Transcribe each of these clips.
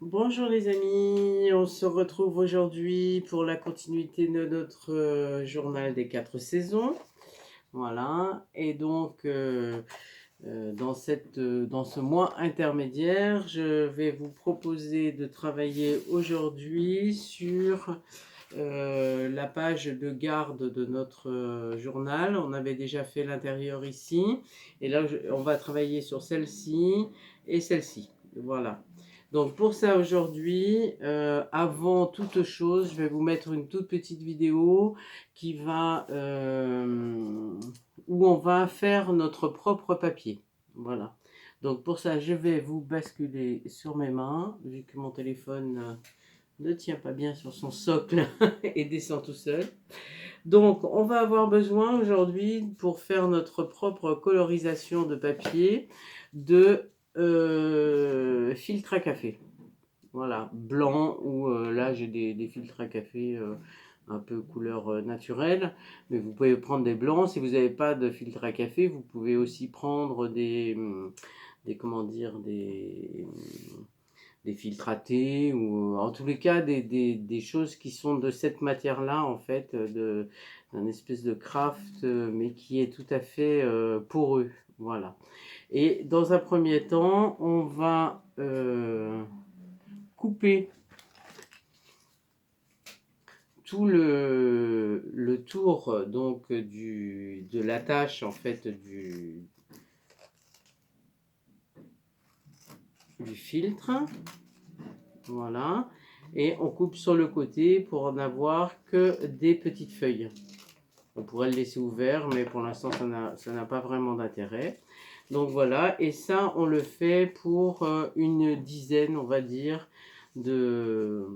Bonjour les amis, on se retrouve aujourd'hui pour la continuité de notre journal des 4 saisons. Voilà, et donc dans ce mois intermédiaire, je vais vous proposer de travailler aujourd'hui sur la page de garde de notre journal. On avait déjà fait l'intérieur ici, et là on va travailler sur celle-ci et celle-ci. Voilà. Donc pour ça aujourd'hui, avant toute chose, je vais vous mettre une toute petite vidéo qui va où on va faire notre propre papier. Voilà. Donc pour ça, je vais vous basculer sur mes mains, vu que mon téléphone ne tient pas bien sur son socle et descend tout seul. Donc on va avoir besoin aujourd'hui, pour faire notre propre colorisation de papier, de filtre à café. Voilà, blanc ou là j'ai des filtres à café un peu couleur naturelle, mais vous pouvez prendre des blancs. Si vous n'avez pas de filtre à café, vous pouvez aussi prendre des comment dire, des filtres à thé, ou en tous les cas des choses qui sont de cette matière-là, en fait, d'un espèce de craft, mais qui est tout à fait poreux. Voilà. Et dans un premier temps, on va couper tout le tour donc de l'attache en fait du filtre. Voilà. Et on coupe sur le côté pour n'avoir que des petites feuilles. On pourrait le laisser ouvert, mais pour l'instant ça n'a pas vraiment d'intérêt. Donc voilà, et ça on le fait pour une dizaine, on va dire, de,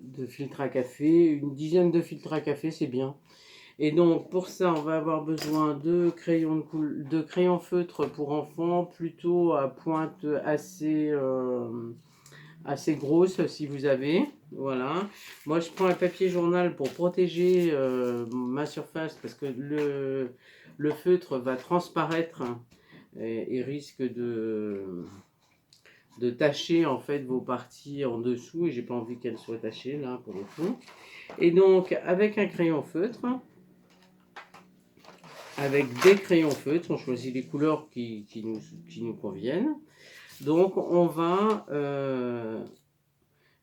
de filtres à café. Une dizaine de filtres à café, c'est bien. Et donc pour ça, on va avoir besoin de crayons feutre pour enfants, plutôt à pointe assez grosse si vous avez. Voilà. Moi je prends un papier journal pour protéger ma surface, parce que le feutre va transparaître et risque de tacher en fait vos parties en dessous, et j'ai pas envie qu'elles soient tachées là pour le coup. Et donc avec un crayon feutre, avec des crayons feutres, on choisit les couleurs qui nous conviennent. Donc on va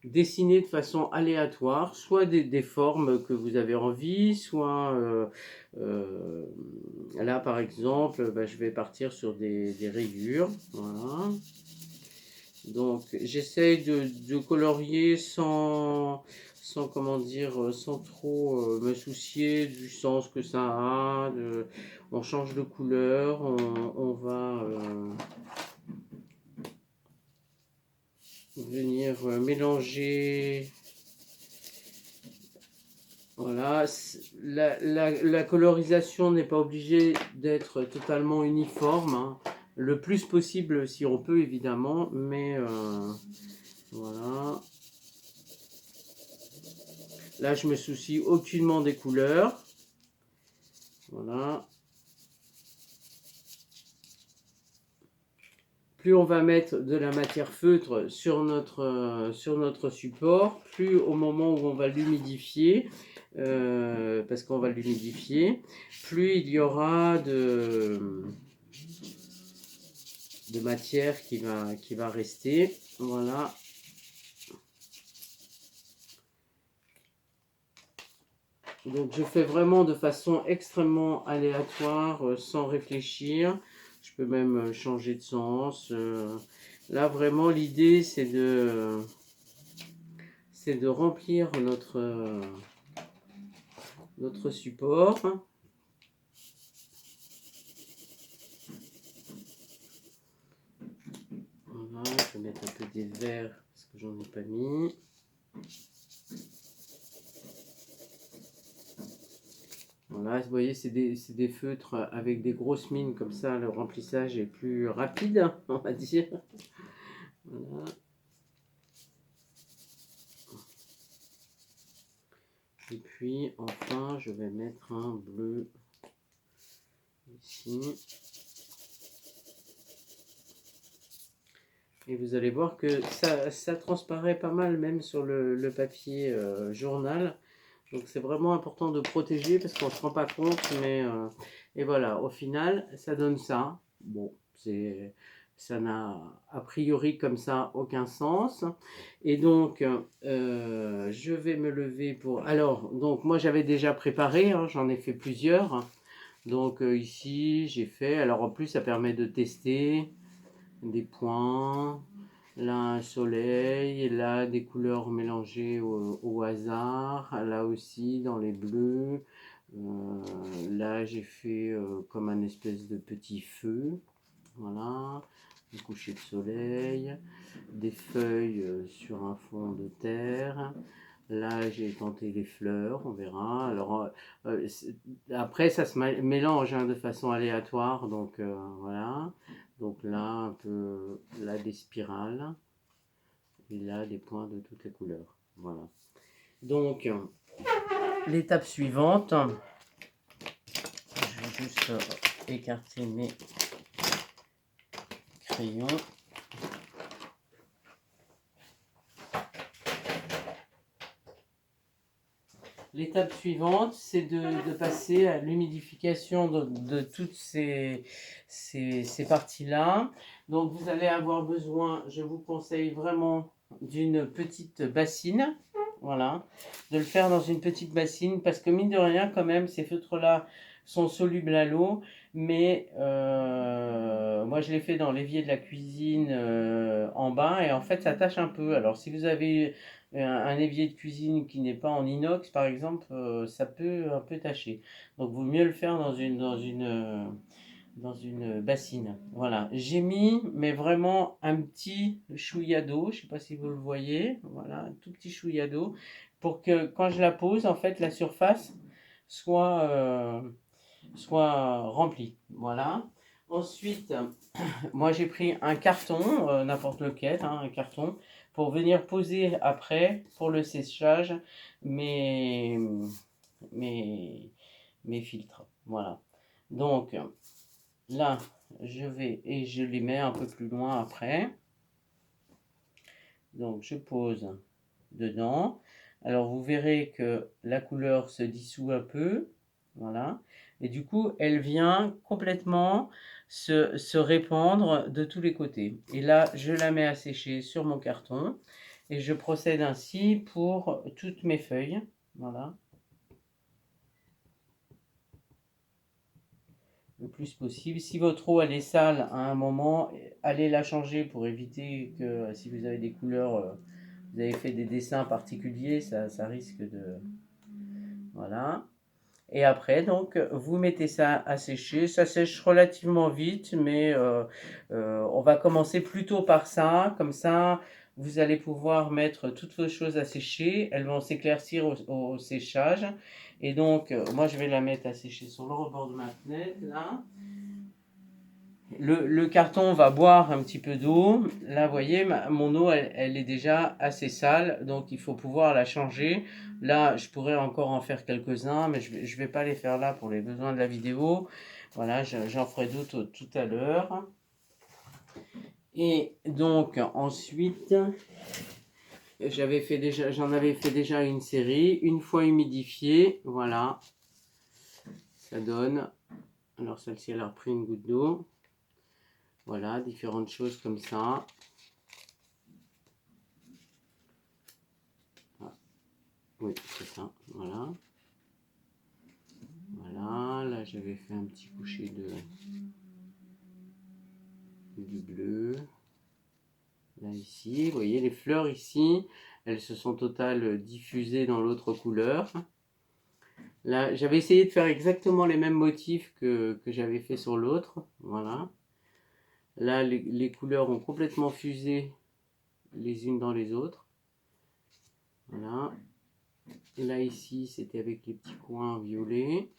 dessiner de façon aléatoire, soit des formes que vous avez envie, soit là par exemple, je vais partir sur des rayures. Voilà. Donc j'essaye de colorier sans comment dire, sans trop me soucier du sens que ça a. On change de couleur, on va venir mélanger. Voilà, la colorisation n'est pas obligée d'être totalement uniforme, hein. Le plus possible si on peut évidemment, mais voilà. Là je me soucie aucunement des couleurs. Voilà. Plus on va mettre de la matière feutre sur notre support, plus au moment où on va l'humidifier, parce qu'on va l'humidifier, plus il y aura de matière qui va rester. Voilà. Donc je fais vraiment de façon extrêmement aléatoire, sans réfléchir. Je peux même changer de sens. Là vraiment l'idée c'est de remplir notre support. Voilà, je vais mettre un peu des verres parce que j'en ai pas mis. Voilà, vous voyez, c'est des feutres avec des grosses mines, comme ça le remplissage est plus rapide, on va dire. Voilà. Et puis enfin, je vais mettre un bleu ici. Et vous allez voir que ça transparaît pas mal même sur le papier journal. Donc c'est vraiment important de protéger parce qu'on ne se rend pas compte. Mais et voilà, au final, ça donne ça. Bon, ça n'a a priori comme ça aucun sens. Et donc, je vais me lever pour... Alors, donc moi j'avais déjà préparé, hein, j'en ai fait plusieurs. Donc ici, j'ai fait... Alors en plus, ça permet de tester des points. Là, un soleil. Là, des couleurs mélangées au hasard. Là aussi, dans les bleus. Là, j'ai fait comme un espèce de petit feu. Voilà. Un coucher de soleil. Des feuilles sur un fond de terre. Là, j'ai tenté les fleurs, on verra. Alors, après, ça se mélange hein, de façon aléatoire. Donc, voilà. Donc là, un peu, là, des spirales. Et là, des points de toutes les couleurs. Voilà. Donc, l'étape suivante, je vais juste écarter mes crayons. L'étape suivante, c'est de passer à l'humidification de toutes ces parties-là. Donc, vous allez avoir besoin, je vous conseille vraiment d'une petite bassine. Voilà, de le faire dans une petite bassine parce que mine de rien, quand même, ces feutres-là sont solubles à l'eau. Mais moi, je l'ai fait dans l'évier de la cuisine en bas et en fait, ça tâche un peu. Alors, si vous avez un évier de cuisine qui n'est pas en inox, par exemple, ça peut un peu tâcher. Donc, vaut mieux le faire dans une bassine. Voilà, j'ai mis, mais vraiment un petit chouïa d'eau, je ne sais pas si vous le voyez, voilà, un tout petit chouïa d'eau, pour que quand je la pose, en fait, la surface soit remplie. Voilà. Ensuite, moi j'ai pris un carton, n'importe lequel, hein, un carton, pour venir poser après, pour le séchage, mes, mes, mes filtres. Voilà. Donc, là, je vais et je les mets un peu plus loin après. Donc, je pose dedans. Alors, vous verrez que la couleur se dissout un peu. Voilà. Et du coup, elle vient complètement se répandre de tous les côtés. Et là, je la mets à sécher sur mon carton. Et je procède ainsi pour toutes mes feuilles. Voilà. Le plus possible. Si votre eau elle est sale à un moment, allez la changer pour éviter que si vous avez des couleurs, vous avez fait des dessins particuliers, ça risque de... Voilà. Et après, donc, vous mettez ça à sécher. Ça sèche relativement vite, mais on va commencer plutôt par ça. Comme ça, vous allez pouvoir mettre toutes vos choses à sécher. Elles vont s'éclaircir au séchage. Et donc, moi, je vais la mettre à sécher sur le rebord de ma fenêtre, là. Le carton va boire un petit peu d'eau. Là, vous voyez, mon eau, elle est déjà assez sale, donc il faut pouvoir la changer. Là, je pourrais encore en faire quelques-uns, mais je vais pas les faire là pour les besoins de la vidéo. Voilà, j'en ferai d'autres tout à l'heure. Et donc, ensuite, j'en avais fait déjà une série. Une fois humidifiée, voilà, ça donne. Alors, celle-ci, elle a repris une goutte d'eau. Voilà, différentes choses comme ça. Ah, oui, c'est ça, voilà. Voilà, là j'avais fait un petit coucher du bleu. Là ici, vous voyez les fleurs ici, elles se sont totales diffusées dans l'autre couleur. Là, j'avais essayé de faire exactement les mêmes motifs que j'avais fait sur l'autre. Voilà. Là, les couleurs ont complètement fusé les unes dans les autres. Voilà. Là, ici, c'était avec les petits coins violets.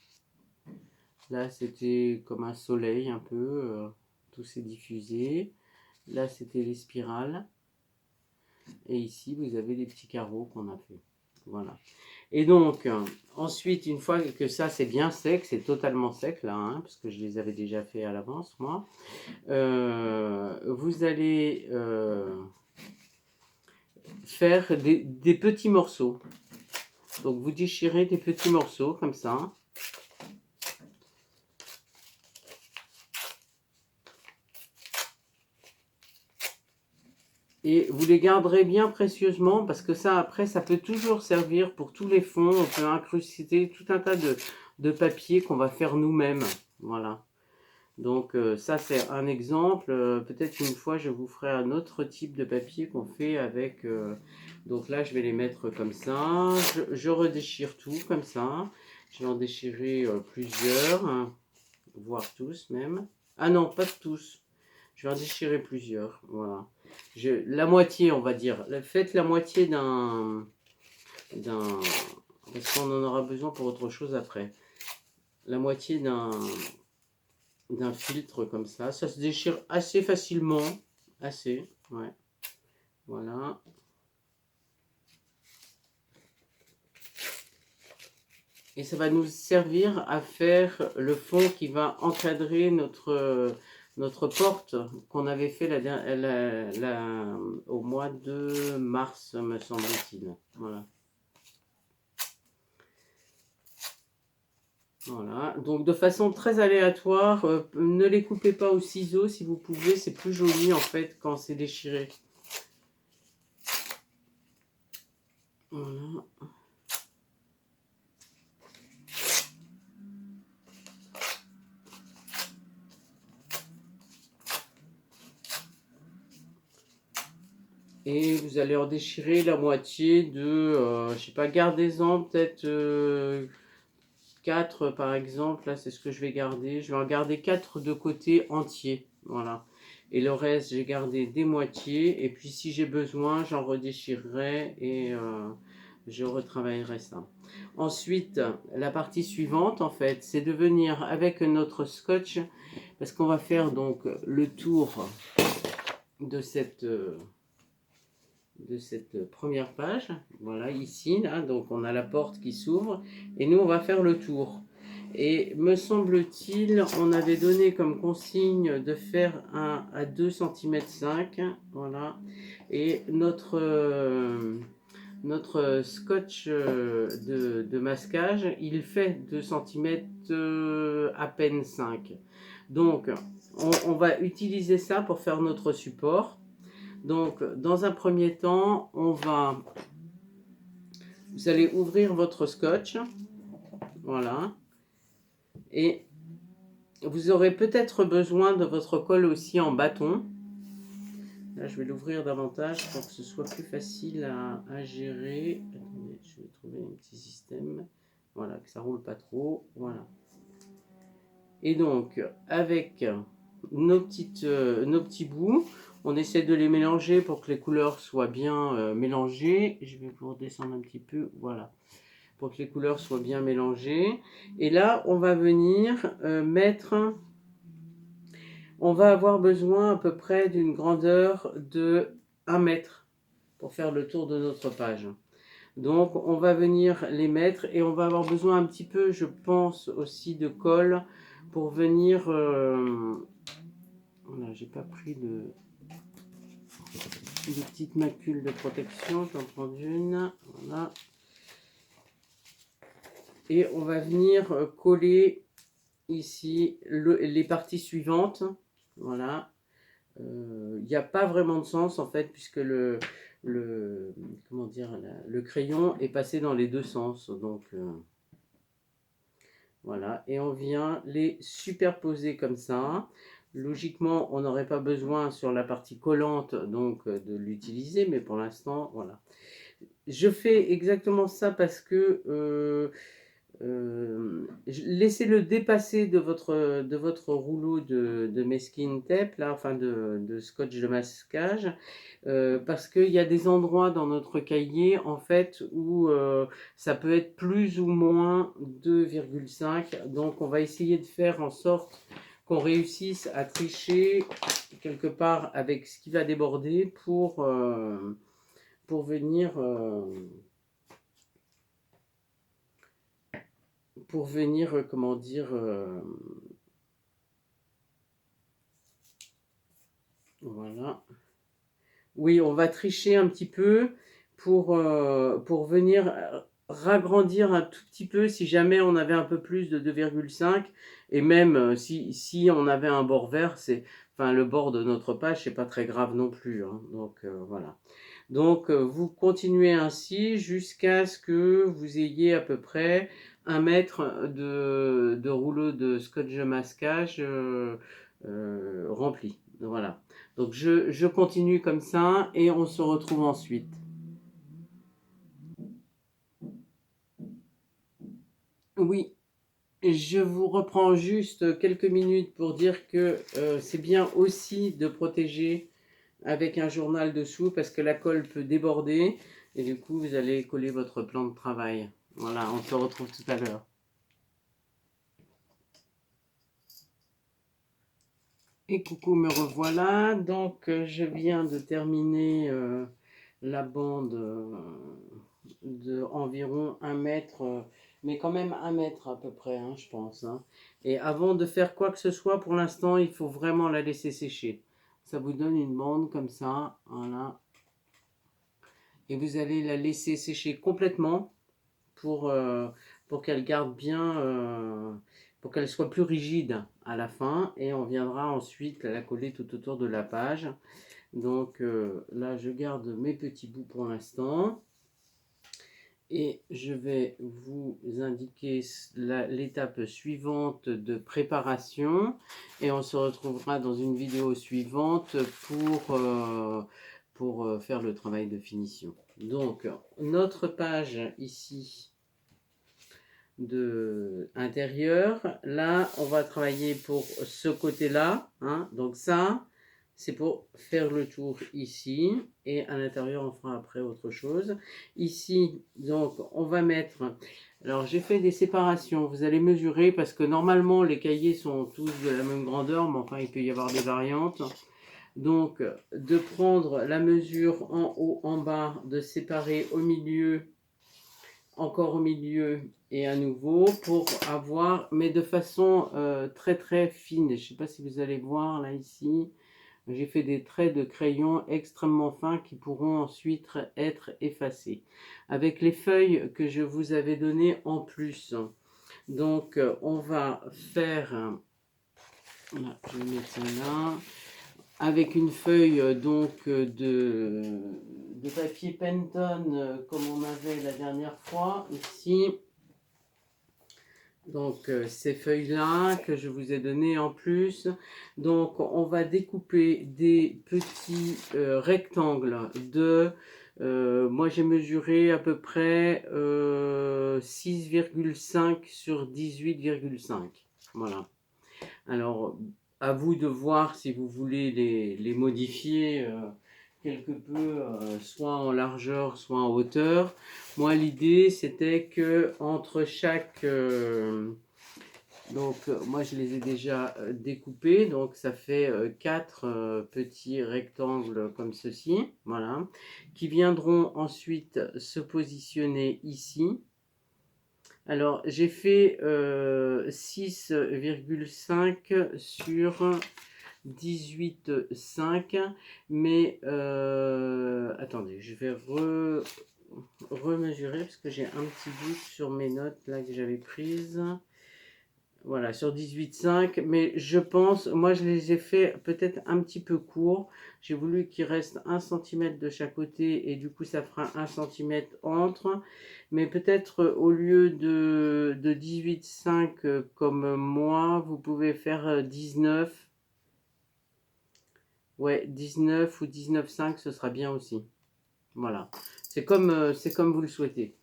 Là, c'était comme un soleil un peu. Tout s'est diffusé. Là, c'était les spirales. Et ici, vous avez les petits carreaux qu'on a fait. Voilà. Et donc, ensuite, une fois que ça c'est bien sec, c'est totalement sec là, hein, parce que je les avais déjà fait à l'avance, moi, vous allez faire des petits morceaux. Donc, vous déchirez des petits morceaux comme ça. Et vous les garderez bien précieusement parce que ça, après, ça peut toujours servir pour tous les fonds. On peut incruster tout un tas de papier qu'on va faire nous-mêmes. Voilà. Donc ça, c'est un exemple. Peut-être une fois, je vous ferai un autre type de papier qu'on fait avec... donc là, je vais les mettre comme ça. Je redéchire tout comme ça. Je vais en déchirer plusieurs, hein, voire tous même. Ah non, pas tous. Je vais en déchirer plusieurs. Voilà. La moitié, on va dire. Faites la moitié d'un... Parce qu'on en aura besoin pour autre chose après. La moitié d'un filtre comme ça. Ça se déchire assez facilement. Assez, ouais. Voilà. Et ça va nous servir à faire le fond qui va encadrer notre porte qu'on avait fait au mois de mars, me semble-t-il. Voilà. Voilà, donc de façon très aléatoire, ne les coupez pas au ciseau si vous pouvez, c'est plus joli en fait quand c'est déchiré. Voilà. Et vous allez en déchirer la moitié de, je sais pas, gardez-en peut-être 4 par exemple, là c'est ce que je vais garder. Je vais en garder 4 de côté entiers, voilà. Et le reste, j'ai gardé des moitiés, et puis si j'ai besoin, j'en redéchirerai et je retravaillerai ça. Ensuite, la partie suivante, en fait, c'est de venir avec notre scotch, parce qu'on va faire donc le tour de cette première page. Voilà, ici, là, donc on a la porte qui s'ouvre, et nous, on va faire le tour. Et me semble-t-il, on avait donné comme consigne de faire un à 2,5 cm, voilà. Et notre scotch de masquage, il fait 2 cm à peine 5. Donc, on va utiliser ça pour faire notre support. Donc, dans un premier temps, vous allez ouvrir votre scotch, voilà, et vous aurez peut-être besoin de votre colle aussi en bâton. Là, je vais l'ouvrir davantage pour que ce soit plus facile à gérer. Attendez, je vais trouver un petit système, voilà, que ça roule pas trop, voilà. Et donc, avec nos petits bouts, on essaie de les mélanger pour que les couleurs soient bien mélangées. Je vais vous redescendre un petit peu, voilà, pour que les couleurs soient bien mélangées. Et là, on va venir mettre... On va avoir besoin à peu près d'une grandeur de 1 mètre pour faire le tour de notre page. Donc, on va venir les mettre et on va avoir besoin un petit peu, je pense, aussi de colle pour venir... Voilà, j'ai pas pris de petites macules de protection, j'en prends une, voilà. Et on va venir coller ici les parties suivantes, voilà. Il n'y a pas vraiment de sens en fait, puisque comment dire, le crayon est passé dans les deux sens, donc voilà. Et on vient les superposer comme ça. Logiquement, on n'aurait pas besoin sur la partie collante donc de l'utiliser, mais pour l'instant, voilà. Je fais exactement ça parce que laissez-le dépasser de votre rouleau de masking tape, là, enfin de scotch de masquage, parce qu'il y a des endroits dans notre cahier en fait où ça peut être plus ou moins 2,5. Donc on va essayer de faire en sorte qu'on réussisse à tricher quelque part avec ce qui va déborder pour venir pour venir, comment dire, voilà. Oui, on va tricher un petit peu pour venir ragrandir un tout petit peu si jamais on avait un peu plus de 2,5 et même si on avait un bord vert, enfin le bord de notre page, c'est pas très grave non plus, hein. Donc voilà. Donc vous continuez ainsi jusqu'à ce que vous ayez à peu près 1 mètre de rouleau de scotch de masquage rempli. Voilà. Donc je continue comme ça et on se retrouve ensuite. Oui, je vous reprends juste quelques minutes pour dire que c'est bien aussi de protéger avec un journal dessous parce que la colle peut déborder et du coup vous allez coller votre plan de travail. Voilà, on se retrouve tout à l'heure. Et coucou, me revoilà. Donc je viens de terminer la bande de environ 1 mètre, mais quand même 1 mètre à peu près, hein, je pense, hein. Et avant de faire quoi que ce soit, pour l'instant, il faut vraiment la laisser sécher. Ça vous donne une bande comme ça, voilà. Et vous allez la laisser sécher complètement pour, euh, pour qu'elle garde bien, pour qu'elle soit plus rigide à la fin. Et on viendra ensuite la coller tout autour de la page. Donc là, je garde mes petits bouts pour l'instant. Et je vais vous indiquer l'étape suivante de préparation. Et on se retrouvera dans une vidéo suivante pour faire le travail de finition. Donc, notre page ici de intérieur. Là, on va travailler pour ce côté-là, hein. Donc ça, c'est pour faire le tour ici. Et à l'intérieur, on fera après autre chose. Ici, donc, on va mettre... Alors, j'ai fait des séparations. Vous allez mesurer parce que normalement, les cahiers sont tous de la même grandeur. Mais enfin, il peut y avoir des variantes. Donc, de prendre la mesure en haut, en bas, de séparer au milieu, encore au milieu et à nouveau pour avoir, mais de façon très très fine. Je ne sais pas si vous allez voir là ici, j'ai fait des traits de crayon extrêmement fins qui pourront ensuite être effacés avec les feuilles que je vous avais données en plus. Donc on va faire, là, je vais mettre ça là, avec une feuille de papier Penton comme on avait la dernière fois ici. Donc ces feuilles-là que je vous ai données en plus. Donc on va découper des petits rectangles de... moi j'ai mesuré à peu près 6,5 sur 18,5. Voilà. Alors à vous de voir si vous voulez les modifier quelque peu, soit en largeur, soit en hauteur. Moi, l'idée, c'était que entre chaque... donc, moi, je les ai déjà découpés. Donc, ça fait 4 petits rectangles comme ceci. Voilà. Qui viendront ensuite se positionner ici. Alors, j'ai fait 6,5 sur 18,5, mais attendez, je vais remesurer parce que j'ai un petit doute sur mes notes là que j'avais prises. Voilà, sur 18,5, mais je pense, moi je les ai fait peut-être un petit peu court. J'ai voulu qu'il reste 1 cm de chaque côté et du coup ça fera 1 cm entre. Mais peut-être au lieu de 18,5 comme moi, vous pouvez faire 19. Ouais, 19 ou 19,5, ce sera bien aussi. Voilà, c'est comme vous le souhaitez.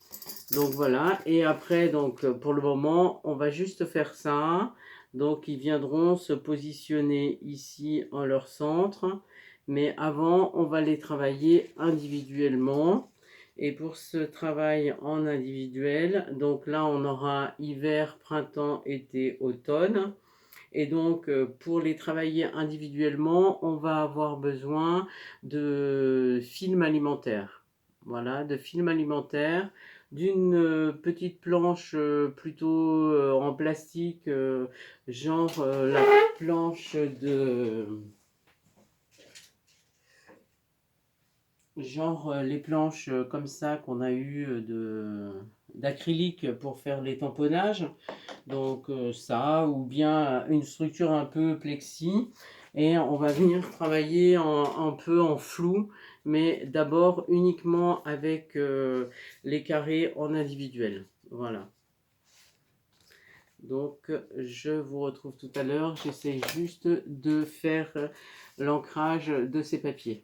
Donc voilà, et après, donc pour le moment, on va juste faire ça. Donc ils viendront se positionner ici en leur centre. Mais avant, on va les travailler individuellement. Et pour ce travail en individuel, donc là, on aura hiver, printemps, été, automne. Et donc, pour les travailler individuellement, on va avoir besoin de films alimentaires. Voilà, de films alimentaires. d'une petite planche plutôt en plastique, genre la planche de... Genre les planches comme ça qu'on a eu d'acrylique pour faire les tamponnages. Donc ça, ou bien une structure un peu plexi. Et on va venir travailler un peu en flou, mais d'abord uniquement avec les carrés en individuel. Voilà. Donc je vous retrouve tout à l'heure. J'essaie juste de faire l'ancrage de ces papiers.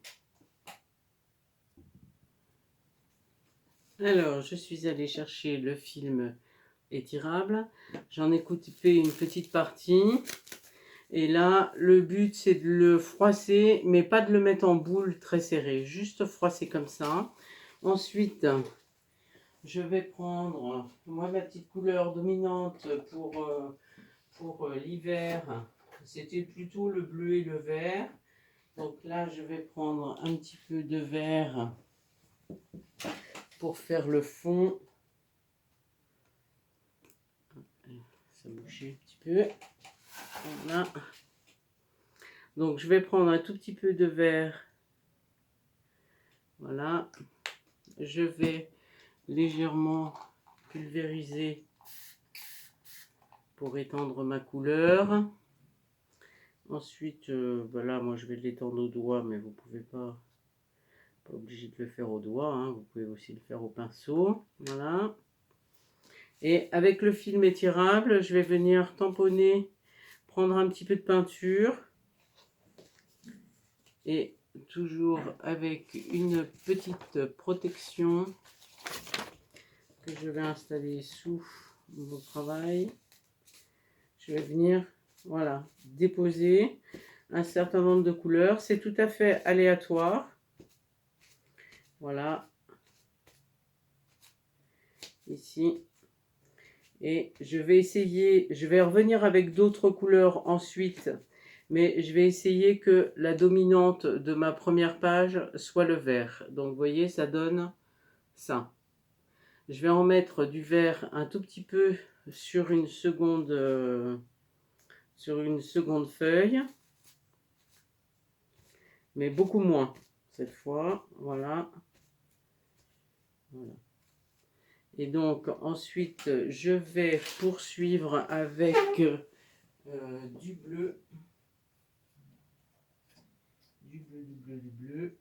Alors, je suis allée chercher le film étirable. J'en ai coupé une petite partie. Et là, le but, c'est de le froisser, mais pas de le mettre en boule très serré. Juste froisser comme ça. Ensuite, je vais prendre, moi, ma petite couleur dominante pour l'hiver. C'était plutôt le bleu et le vert. Donc là, je vais prendre un petit peu de vert pour faire le fond. Ça bouchait un petit peu. Voilà. Donc je vais prendre un tout petit peu de vert. Voilà. Je vais légèrement pulvériser pour étendre ma couleur. Ensuite, voilà, moi je vais l'étendre au doigt, mais vous pouvez pas obligé de le faire au doigt, hein. Vous pouvez aussi le faire au pinceau. Voilà. Et avec le film étirable, je vais venir tamponner, prendre un petit peu de peinture. Et toujours avec une petite protection que je vais installer sous mon travail. Je vais venir, voilà, déposer un certain nombre de couleurs. C'est tout à fait aléatoire. Voilà. Ici. Et je vais essayer, je vais revenir avec d'autres couleurs ensuite, mais je vais essayer que la dominante de ma première page soit le vert. Donc vous voyez, ça donne ça. Je vais en mettre du vert un tout petit peu sur une seconde feuille, mais beaucoup moins cette fois. Voilà. Voilà. Et donc ensuite, je vais poursuivre avec du bleu. Du bleu, du bleu, du bleu.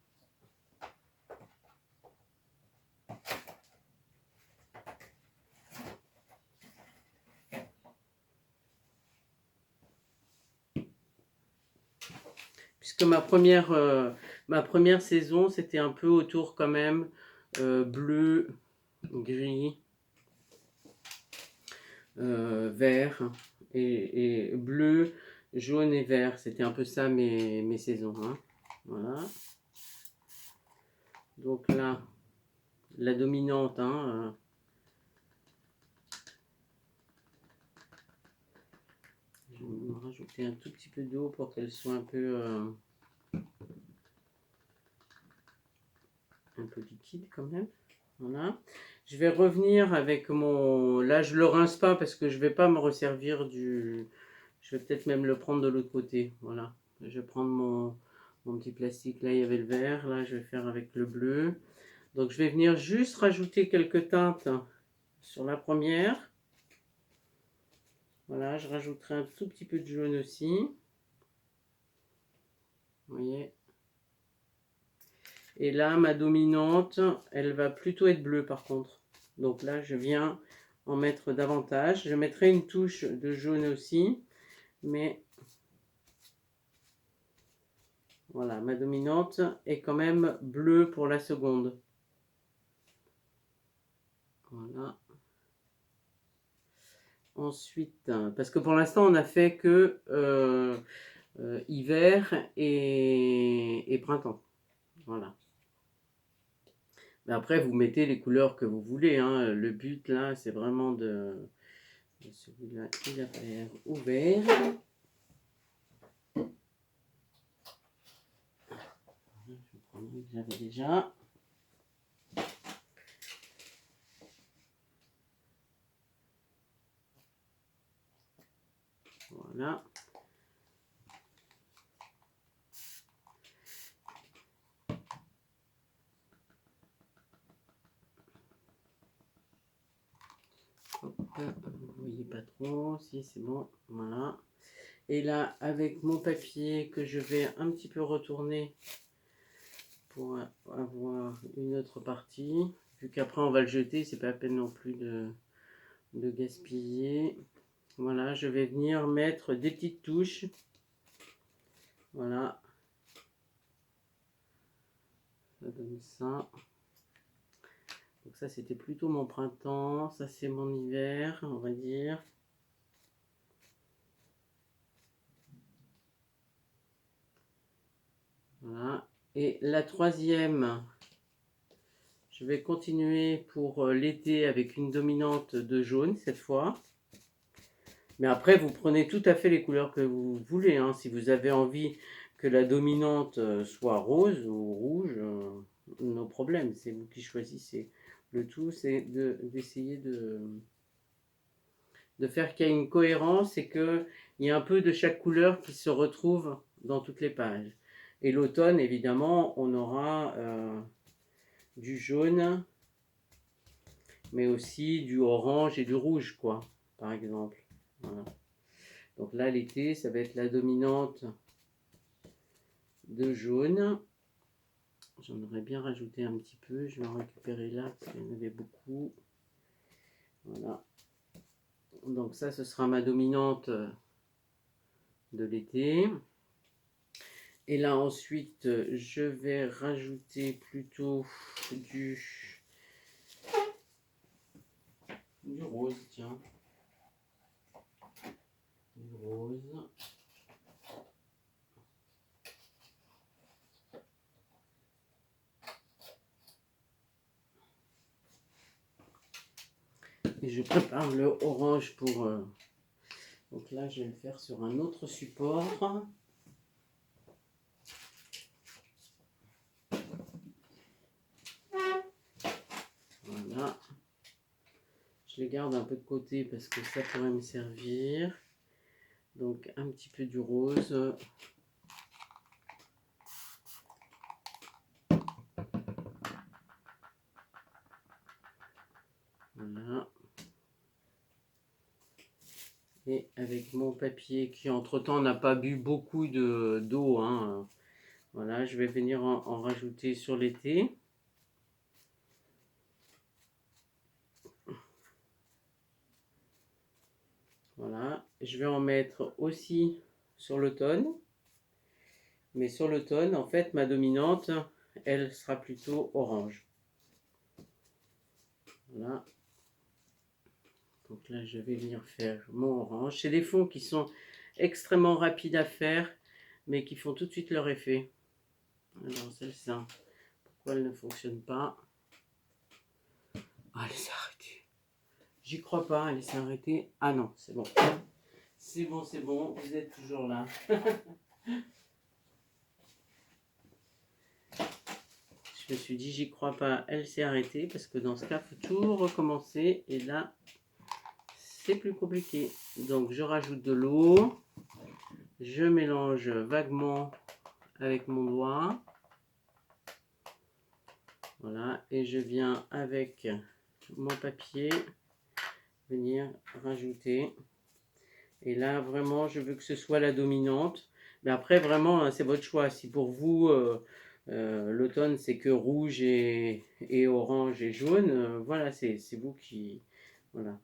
Puisque ma première saison, c'était un peu autour quand même bleu, gris, vert et bleu, jaune et vert. C'était un peu ça mes saisons. Hein. Voilà. Donc là, la dominante. Hein, je vais rajouter un tout petit peu d'eau pour qu'elle soit un peu liquide quand même. Voilà. Je vais revenir avec mon... Là, je le rince pas parce que je vais pas me resservir du... Je vais peut-être même le prendre de l'autre côté. Voilà. Je vais prendre mon petit plastique. Là, il y avait le vert. Là, je vais faire avec le bleu. Donc, je vais venir juste rajouter quelques teintes sur la première. Voilà, je rajouterai un tout petit peu de jaune aussi. Vous voyez. Et là, ma dominante, elle va plutôt être bleue par contre. Donc là, je viens en mettre davantage. Je mettrai une touche de jaune aussi. Mais voilà, ma dominante est quand même bleue pour la seconde. Voilà. Ensuite, parce que pour l'instant, on n'a fait que hiver et printemps. Voilà. Mais après, vous mettez les couleurs que vous voulez. Hein. Le but, là, c'est vraiment de... Celui-là, il a l'air ouvert. Je vais prendre celui que j'avais déjà. Voilà. Hop, vous voyez pas trop, si c'est bon, voilà. Et là, avec mon papier que je vais un petit peu retourner pour avoir une autre partie, vu qu'après on va le jeter, c'est pas la peine non plus de gaspiller. Voilà, je vais venir mettre des petites touches. Voilà. Ça donne ça. Donc ça, c'était plutôt mon printemps. Ça, c'est mon hiver, on va dire. Voilà. Et la troisième, je vais continuer pour l'été avec une dominante de jaune cette fois. Mais après, vous prenez tout à fait les couleurs que vous voulez. Hein. Si vous avez envie que la dominante soit rose ou rouge, no problème. C'est vous qui choisissez. Le tout, c'est d'essayer de faire qu'il y ait une cohérence et qu'il y ait un peu de chaque couleur qui se retrouve dans toutes les pages. Et l'automne, évidemment, on aura du jaune, mais aussi du orange et du rouge, quoi, par exemple. Voilà. Donc là, l'été, ça va être la dominante de jaune. J'en aurais bien rajouté un petit peu. Je vais en récupérer là, parce qu'il y en avait beaucoup. Voilà. Donc ça, ce sera ma dominante de l'été. Et là, ensuite, je vais rajouter plutôt du rose, tiens. Du rose. Et je prépare le orange pour... Donc là, je vais le faire sur un autre support. Voilà. Je les garde un peu de côté parce que ça pourrait me servir. Donc un petit peu du rose. Voilà. Et avec mon papier qui entre-temps n'a pas bu beaucoup d'eau, hein. Voilà, je vais venir en rajouter sur l'été. Voilà, je vais en mettre aussi sur l'automne. Mais sur l'automne, en fait, ma dominante, elle sera plutôt orange. Voilà. Donc là, je vais venir faire mon orange. C'est des fonds qui sont extrêmement rapides à faire, mais qui font tout de suite leur effet. Alors, celle-ci, pourquoi elle ne fonctionne pas? Ah, elle s'est arrêtée. J'y crois pas, elle s'est arrêtée. Ah non, c'est bon. C'est bon, c'est bon, vous êtes toujours là. Je me suis dit, j'y crois pas, elle s'est arrêtée, parce que dans ce cas, il faut tout recommencer. Et là, c'est plus compliqué. Donc, je rajoute de l'eau. Je mélange vaguement avec mon doigt. Voilà, et je viens avec mon papier venir rajouter. Et là, vraiment, je veux que ce soit la dominante. Mais après, vraiment, c'est votre choix. Si pour vous, l'automne, c'est que rouge et orange et jaune, voilà, c'est vous qui... Voilà.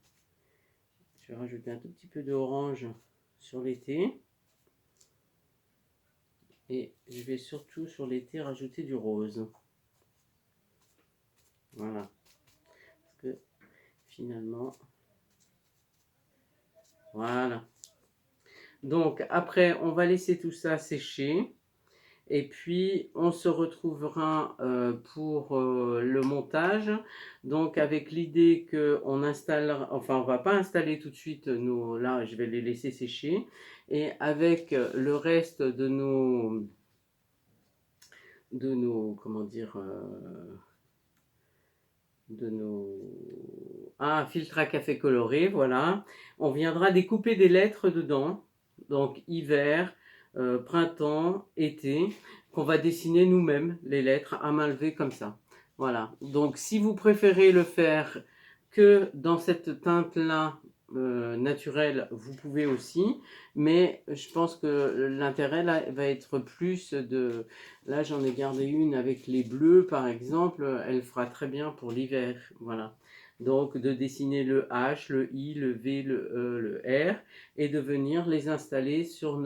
Je vais rajouter un tout petit peu d'orange sur l'été. Et je vais surtout, sur l'été, rajouter du rose. Voilà. Parce que, finalement... Voilà. Donc, après, on va laisser tout ça sécher. Et puis, on se retrouvera pour le montage. Donc, avec l'idée qu'on installera, enfin, on va pas installer tout de suite nos, là, je vais les laisser sécher. Et avec le reste de nos, comment dire, de nos filtres à café coloré, voilà. On viendra découper des lettres dedans. donc hiver, printemps, été, qu'on va dessiner nous-mêmes les lettres à main levée comme ça. Voilà, donc si vous préférez le faire que dans cette teinte-là, naturelle, vous pouvez aussi, mais je pense que l'intérêt là va être plus de... Là j'en ai gardé une avec les bleus par exemple, elle fera très bien pour l'hiver, voilà. Donc de dessiner le H, le I, le V, le E, le R, et de venir les installer sur,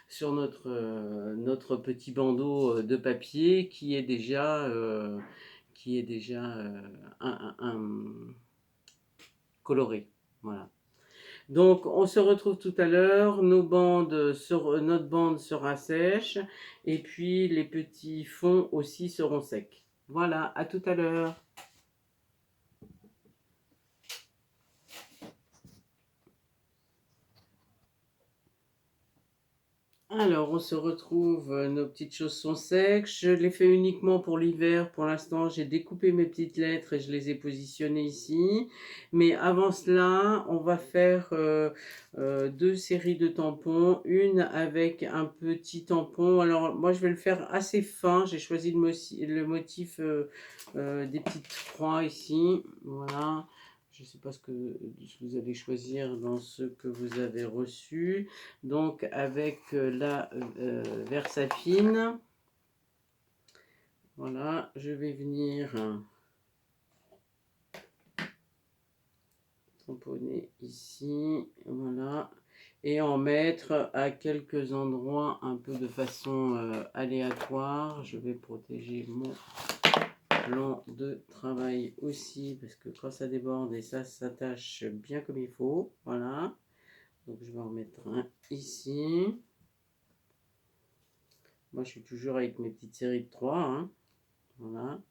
sur notre petit bandeau de papier qui est déjà coloré. Voilà. Donc on se retrouve tout à l'heure, notre bande sera sèche et puis les petits fonds aussi seront secs. Voilà, à tout à l'heure. Alors, on se retrouve, nos petites choses sont secs. Je l'ai fait uniquement pour l'hiver. Pour l'instant, j'ai découpé mes petites lettres et je les ai positionnées ici. Mais avant cela, on va faire deux séries de tampons. Une avec un petit tampon. Alors, moi, je vais le faire assez fin. J'ai choisi le motif des petites croix ici. Voilà. Je ne sais pas ce que vous allez choisir dans ce que vous avez reçu. Donc avec la Versafine, voilà, je vais venir tamponner ici, voilà, et en mettre à quelques endroits un peu de façon aléatoire. Je vais protéger mon plan de travail aussi, parce que quand ça déborde et ça s'attache bien comme il faut, voilà. Donc je vais en mettre un ici. Moi je suis toujours avec mes petites séries de 3, hein. Voilà.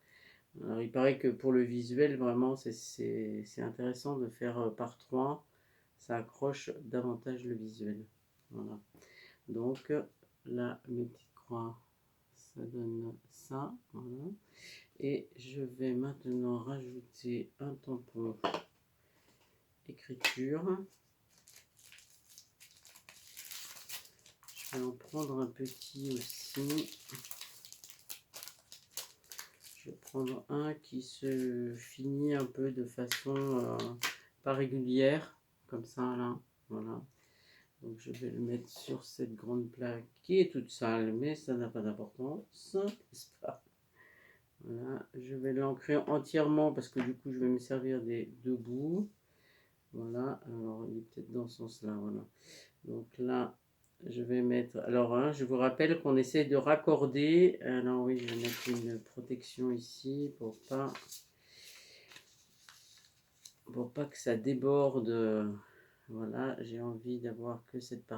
Alors il paraît que pour le visuel, vraiment c'est intéressant de faire par 3. Ça accroche davantage le visuel. Voilà. Donc là, mes petites croix, ça donne ça. Voilà. Et je vais maintenant rajouter un tampon écriture. Je vais en prendre un petit aussi. Je vais prendre un qui se finit un peu de façon pas régulière, comme ça là. Voilà. Donc je vais le mettre sur cette grande plaque qui est toute sale, mais ça n'a pas d'importance, n'est-ce pas? Voilà, je vais l'ancrer entièrement parce que du coup je vais me servir des deux bouts. Voilà, alors il est peut-être dans ce sens-là, voilà. Donc là, je vais mettre... Alors, hein, je vous rappelle qu'on essaie de raccorder. Alors oui, je vais mettre une protection ici pour pas que ça déborde. Voilà, j'ai envie d'avoir que cette partie.